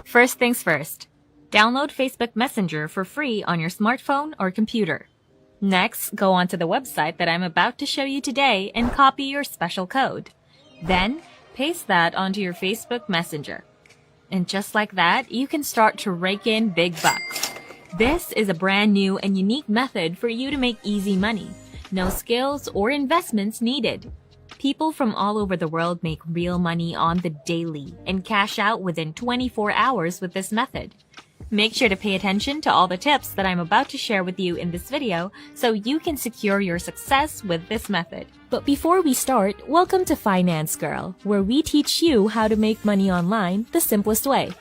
First things first, download Facebook Messenger for free on your smartphone or computer. Next, go onto the website that I'm about to show you today and copy your special code. Then, paste that onto your Facebook Messenger. And just like that, you can start to rake in big bucks. This is a brand new and unique method for you to make easy money. No skills or investments needed. People from all over the world make real money on the daily and cash out within 24 hours with this method. Make sure to pay attention to all the tips that I'm about to share with you in this video so you can secure your success with this method. But before we start, welcome to Finance Girl, where we teach you how to make money online the simplest way.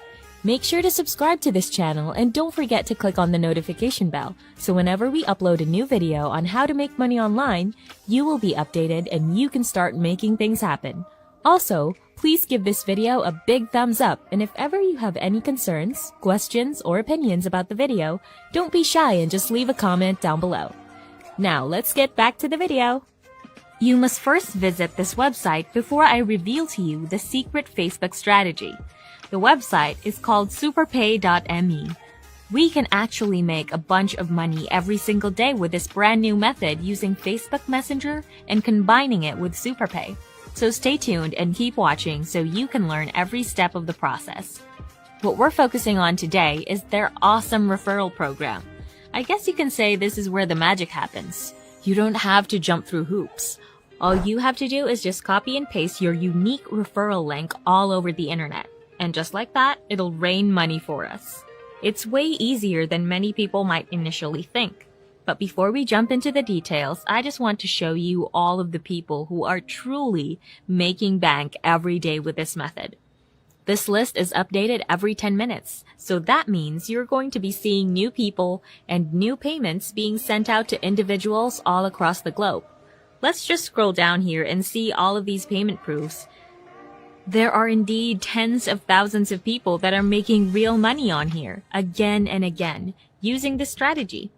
Make sure to subscribe to this channel and don't forget to click on the notification bell so whenever we upload a new video on how to make money online, you will be updated and you can start making things happen. Also, please give this video a big thumbs up, and if ever you have any concerns, questions, or opinions about the video, don't be shy and just leave a comment down below. Now let's get back to the video. You must first visit this website before I reveal to you the secret Facebook strategy. The website is called superpay.me. We can actually make a bunch of money every single day with this brand new method using Facebook Messenger and combining it with Superpay. So stay tuned and keep watching so you can learn every step of the process. What we're focusing on today is their awesome referral program. I guess you can say this is where the magic happens. You don't have to jump through hoops. All you have to do is just copy and paste your unique referral link all over the internet. And just like that, it'll rain money for us. It's way easier than many people might initially think. But before we jump into the details, I just want to show you all of the people who are truly making bank every day with this method. This list is updated every 10 minutes, so that means you're going to be seeing new people and new payments being sent out to individuals all across the globe. Let's just scroll down here and see all of these payment proofs. There are indeed tens of thousands of people that are making real money on here, again and again, using this strategy.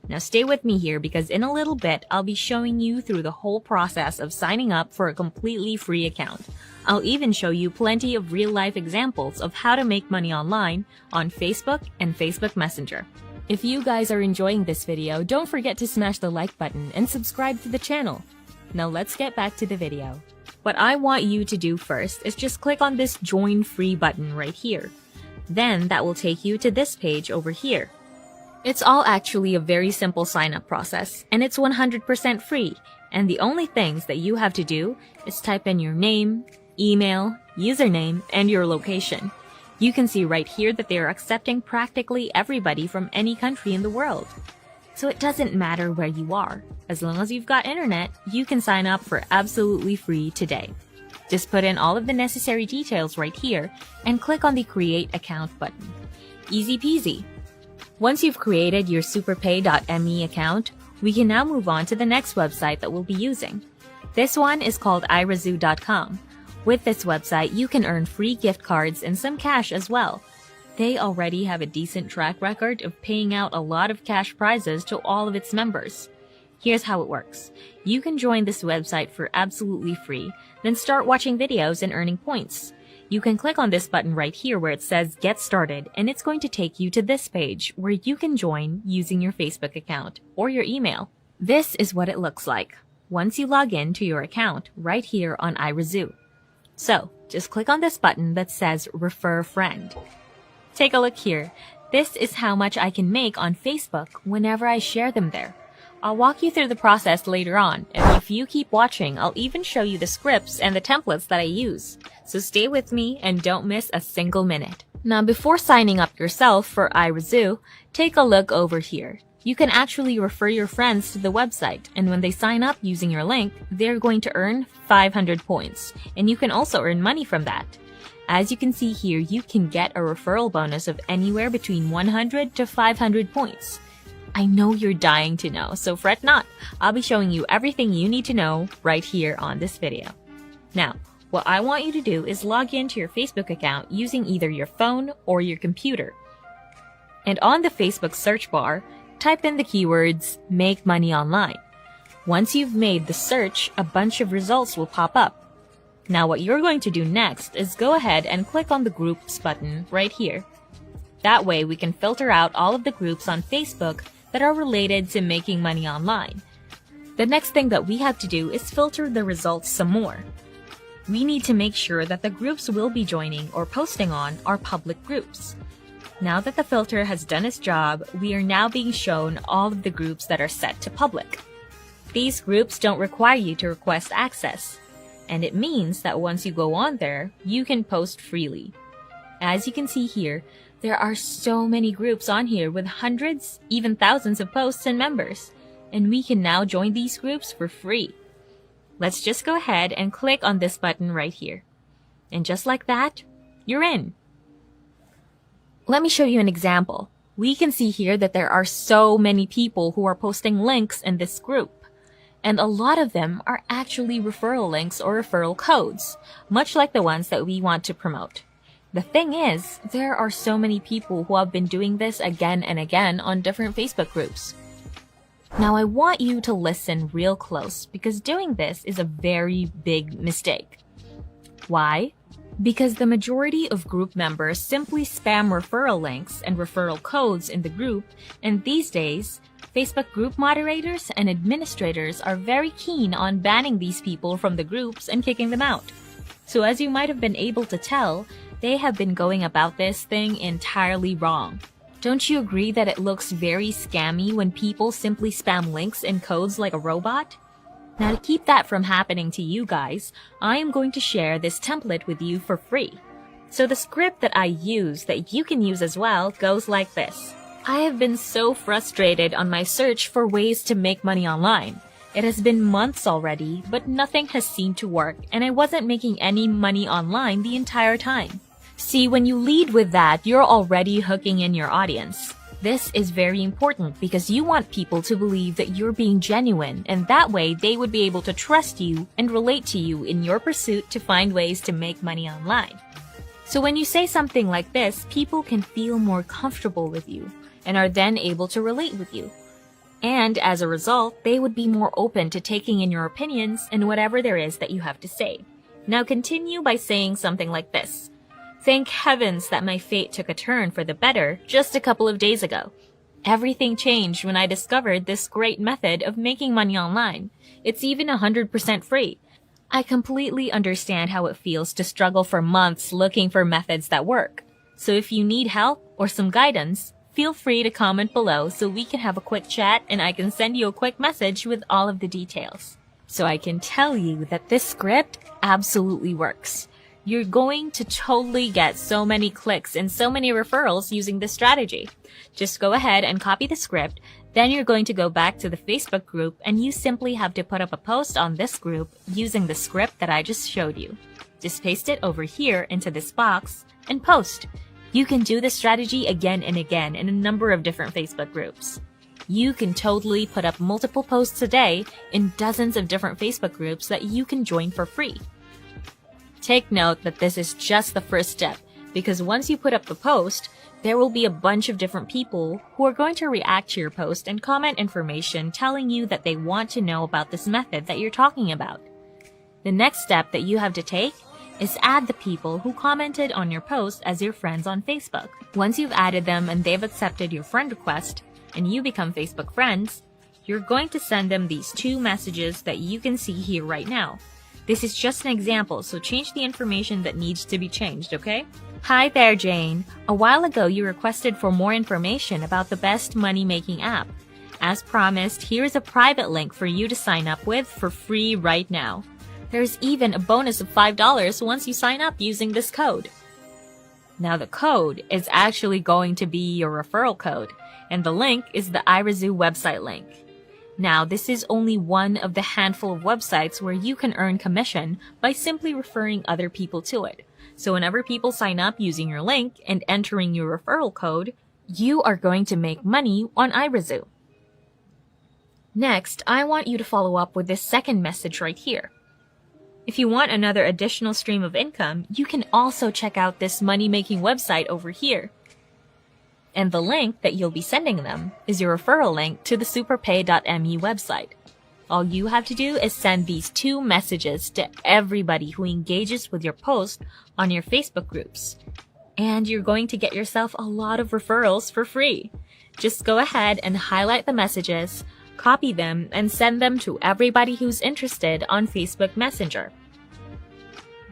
Now stay with me here because in a little bit, I'll be showing you through the whole process of signing up for a completely free account. I'll even show you plenty of real-life examples of how to make money online on Facebook and Facebook Messenger. If you guys are enjoying this video, don't forget to smash the like button and subscribe to the channel. Now let's get back to the video. What I want you to do first is just click on this Join Free button right here. Then that will take you to this page over here. It's all actually a very simple sign-up process, and it's 100% free, and the only things that you have to do is type in your name, email, username, and your location. You can see right here that they are accepting practically everybody from any country in the world. So it doesn't matter where you are. As long as you've got internet, you can sign up for absolutely free today. Just put in all of the necessary details right here and click on the Create Account button. Easy peasy. Once you've created your superpay.me account, we can now move on to the next website that we'll be using. This one is called irazoo.com. With this website, you can earn free gift cards and some cash as well. They already have a decent track record of paying out a lot of cash prizes to all of its members. Here's how it works. You can join this website for absolutely free, then start watching videos and earning points. You can click on this button right here where it says Get Started, and it's going to take you to this page where you can join using your Facebook account or your email. This is what it looks like once you log in to your account right here on irazoo. So, just click on this button that says Refer a Friend. Take a look here. This is how much I can make on Facebook whenever I share them there. I'll walk you through the process later on, and if you keep watching, I'll even show you the scripts and the templates that I use. So stay with me and don't miss a single minute. Now before signing up yourself for irazoo, take a look over here. You can actually refer your friends to the website, and when they sign up using your link, they're going to earn 500 points, and you can also earn money from that. As you can see here, you can get a referral bonus of anywhere between 100 to 500 points. I know you're dying to know, so fret not. I'll be showing you everything you need to know right here on this video. Now, what I want you to do is log into your Facebook account using either your phone or your computer. And on the Facebook search bar, type in the keywords, Make Money Online. Once you've made the search, a bunch of results will pop up. Now what you're going to do next is go ahead and click on the groups button right here. That way we can filter out all of the groups on Facebook that are related to making money online. The next thing that we have to do is filter the results some more. We need to make sure that the groups we'll be joining or posting on are public groups. Now that the filter has done its job, we are now being shown all of the groups that are set to public. These groups don't require you to request access, and it means that once you go on there, you can post freely. As you can see here, there are so many groups on here with hundreds, even thousands of posts and members, and we can now join these groups for free. Let's just go ahead and click on this button right here. And just like that, you're in. Let me show you an example. We can see here that there are so many people who are posting links in this group. And a lot of them are actually referral links or referral codes, much like the ones that we want to promote. The thing is, there are so many people who have been doing this again and again on different Facebook groups. Now I want you to listen real close because doing this is a very big mistake. Why? Because the majority of group members simply spam referral links and referral codes in the group, and these days, Facebook group moderators and administrators are very keen on banning these people from the groups and kicking them out. So as you might have been able to tell, they have been going about this thing entirely wrong. Don't you agree that it looks very scammy when people simply spam links and codes like a robot? Now to keep that from happening to you guys, I am going to share this template with you for free. So the script that I use that you can use as well goes like this. I have been so frustrated on my search for ways to make money online. It has been months already, but nothing has seemed to work, and I wasn't making any money online the entire time. See, when you lead with that, you're already hooking in your audience. This is very important because you want people to believe that you're being genuine, and that way they would be able to trust you and relate to you in your pursuit to find ways to make money online. So when you say something like this, people can feel more comfortable with you and are then able to relate with you. And as a result, they would be more open to taking in your opinions and whatever there is that you have to say. Now continue by saying something like this. Thank heavens that my fate took a turn for the better just a couple of days ago. Everything changed when I discovered this great method of making money online. It's even 100% free. I completely understand how it feels to struggle for months looking for methods that work. So if you need help or some guidance, feel free to comment below so we can have a quick chat and I can send you a quick message with all of the details. So I can tell you that this script absolutely works. You're going to totally get so many clicks and so many referrals using this strategy. Just go ahead and copy the script, then you're going to go back to the Facebook group and you simply have to put up a post on this group using the script that I just showed you. Just paste it over here into this box and post. You can do this strategy again and again in a number of different Facebook groups. You can totally put up multiple posts a day in dozens of different Facebook groups that you can join for free. Take note that this is just the first step, because once you put up the post, there will be a bunch of different people who are going to react to your post and comment information telling you that they want to know about this method that you're talking about. The next step that you have to take is add the people who commented on your post as your friends on Facebook. Once you've added them and they've accepted your friend request, and you become Facebook friends, you're going to send them these two messages that you can see here right now. This is just an example, so change the information that needs to be changed, okay? Hi there, Jane. A while ago, you requested for more information about the best money-making app. As promised, here's a private link for you to sign up with for free right now. There's even a bonus of $5 once you sign up using this code. Now the code is actually going to be your referral code, and the link is the iRazoo website link. Now, this is only one of the handful of websites where you can earn commission by simply referring other people to it. So whenever people sign up using your link and entering your referral code, you are going to make money on iRazoo. Next, I want you to follow up with this second message right here. If you want another additional stream of income, you can also check out this money-making website over here. And the link that you'll be sending them is your referral link to the superpay.me website. All you have to do is send these 2 messages to everybody who engages with your post on your Facebook groups. And you're going to get yourself a lot of referrals for free. Just go ahead and highlight the messages, copy them, and send them to everybody who's interested on Facebook Messenger.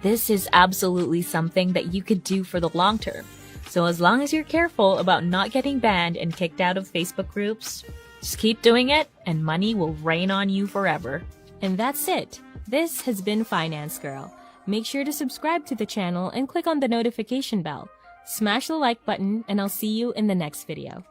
This is absolutely something that you could do for the long term. So as long as you're careful about not getting banned and kicked out of Facebook groups, just keep doing it and money will rain on you forever. And that's it. This has been Finance Girl. Make sure to subscribe to the channel and click on the notification bell. Smash the like button and I'll see you in the next video.